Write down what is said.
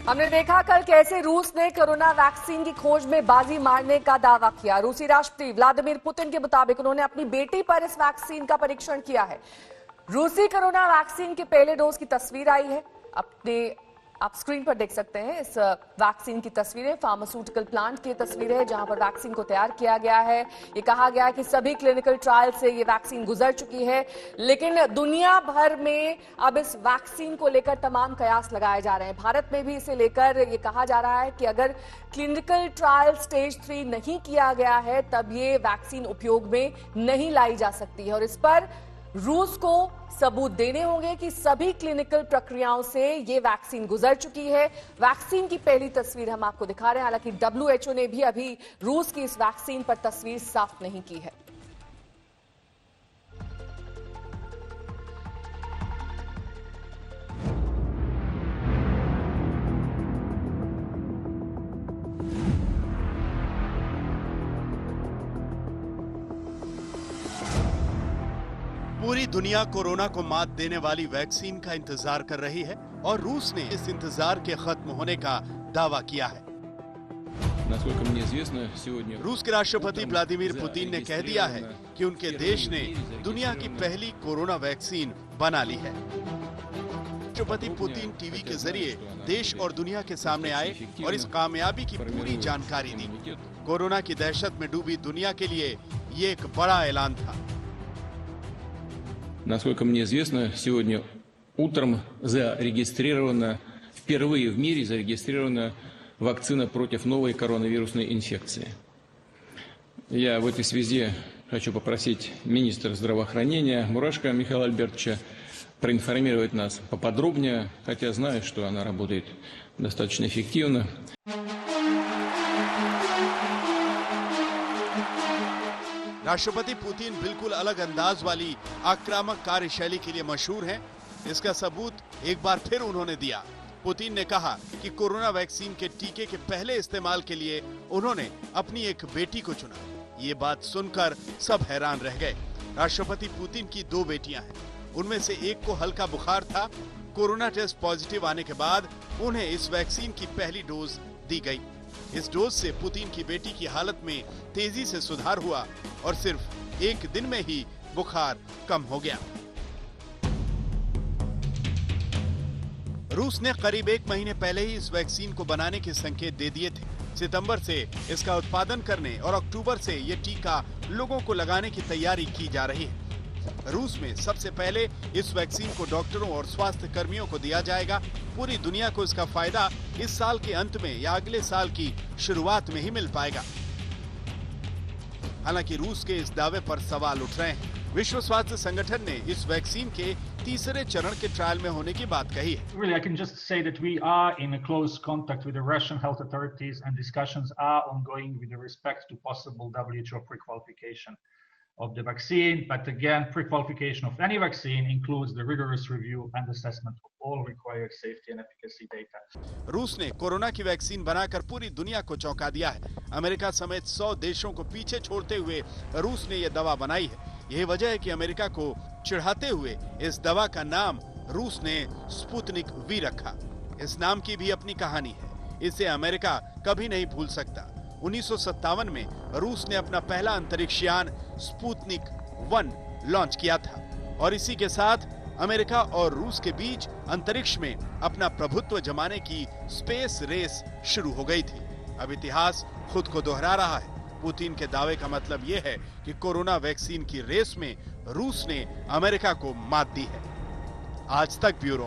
हमने देखा कल कैसे रूस ने कोरोना वैक्सीन की खोज में बाजी मारने का दावा किया। रूसी राष्ट्रपति व्लादिमीर पुतिन के मुताबिक उन्होंने अपनी बेटी पर इस वैक्सीन का परीक्षण किया है। रूसी कोरोना वैक्सीन के पहले डोज की तस्वीर आई है। आप स्क्रीन पर देख सकते हैं इस वैक्सीन की तस्वीरें। फार्मास्यूटिकल प्लांट की तस्वीर है जहां पर वैक्सीन को तैयार किया गया है। ये कहा गया है कि सभी क्लिनिकल ट्रायल से ये वैक्सीन गुजर चुकी है, लेकिन दुनिया भर में अब इस वैक्सीन को लेकर तमाम कयास लगाए जा रहे हैं। भारत में भी इसे लेकर ये कहा जा रहा है कि अगर क्लिनिकल ट्रायल स्टेज 3 नहीं किया गया है तब ये वैक्सीन उपयोग में नहीं लाई जा सकती है और इस पर रूस को सबूत देने होंगे कि सभी क्लिनिकल प्रक्रियाओं से ये वैक्सीन गुजर चुकी है। वैक्सीन की पहली तस्वीर हम आपको दिखा रहे हैं। हालांकि WHO ने भी अभी रूस की इस वैक्सीन पर तस्वीर साफ नहीं की है। पूरी दुनिया कोरोना को मात देने वाली वैक्सीन का इंतजार कर रही है और रूस ने इस इंतजार के खत्म होने का दावा किया है। रूस के राष्ट्रपति व्लादिमीर पुतिन ने कह दिया है कि उनके देश ने दुनिया की पहली कोरोना वैक्सीन बना ली है। राष्ट्रपति पुतिन टीवी के जरिए देश और दुनिया के सामने आए और इस कामयाबी की पूरी जानकारी दी। कोरोना की दहशत में डूबी दुनिया के लिए ये एक बड़ा ऐलान था। Насколько мне известно, сегодня утром впервые в мире зарегистрирована вакцина против новой коронавирусной инфекции. Я в этой связи хочу попросить министра здравоохранения Мурашко Михаила Альбертовича проинформировать нас поподробнее, хотя знаю, что она работает достаточно эффективно. राष्ट्रपति पुतिन बिल्कुल अलग अंदाज वाली आक्रामक कार्यशैली के लिए मशहूर हैं। इसका सबूत एक बार फिर उन्होंने दिया। पुतिन ने कहा कि कोरोना वैक्सीन के टीके के पहले इस्तेमाल के लिए उन्होंने अपनी एक बेटी को चुना। ये बात सुनकर सब हैरान रह गए। राष्ट्रपति पुतिन की 2 बेटियां हैं, उनमें से एक को हल्का बुखार था। कोरोना टेस्ट पॉजिटिव आने के बाद उन्हें इस वैक्सीन की पहली डोज दी गई। इस डोज से पुतिन की बेटी की हालत में तेजी से सुधार हुआ और सिर्फ 1 दिन में ही बुखार कम हो गया। रूस ने करीब 1 महीने पहले ही इस वैक्सीन को बनाने के संकेत दे दिए थे। सितंबर से इसका उत्पादन करने और अक्टूबर से ये टीका लोगों को लगाने की तैयारी की जा रही है। रूस में सबसे पहले इस वैक्सीन को डॉक्टरों और स्वास्थ्य कर्मियों को दिया जाएगा। पूरी दुनिया को इसका फायदा इस साल के अंत में या अगले साल की शुरुआत में ही मिल पाएगा। हालांकि रूस के इस दावे पर सवाल उठ रहे हैं। विश्व स्वास्थ्य संगठन ने इस वैक्सीन के तीसरे चरण के ट्रायल में होने की बात कही है। Really, I can just say that we are in a close contact with the Russian health authorities and discussions are ongoing with respect to possible WHO pre-qualification of the vaccine. But again, pre-qualification of any vaccine includes the rigorous review and assessment of all required safety and efficacy data. रूस ने corona की vaccine बनाकर पूरी दुनिया को चौंका दिया है। अमेरिका समेत 100 देशों को पीछे छोड़ते हुए रूस ने यह दवा बनाई है। यही वजह है कि अमेरिका को चिढ़ाते हुए इस दवा का नाम रूस ने स्पुतनिक वी रखा। इस नाम की भी अपनी कहानी है। इसे अमेरिका कभी नहीं भूल सकता। 1957 में रूस ने अपना पहला अंतरिक्ष यान स्पुतनिक 1 लॉन्च किया था और इसी के साथ अमेरिका और रूस के बीच अंतरिक्ष में अपना प्रभुत्व जमाने की स्पेस रेस शुरू हो गई थी। अब इतिहास खुद को दोहरा रहा है। पुतिन के दावे का मतलब यह है कि कोरोना वैक्सीन की रेस में रूस ने अमेरिका को मात दी है। आज तक ब्यूरो।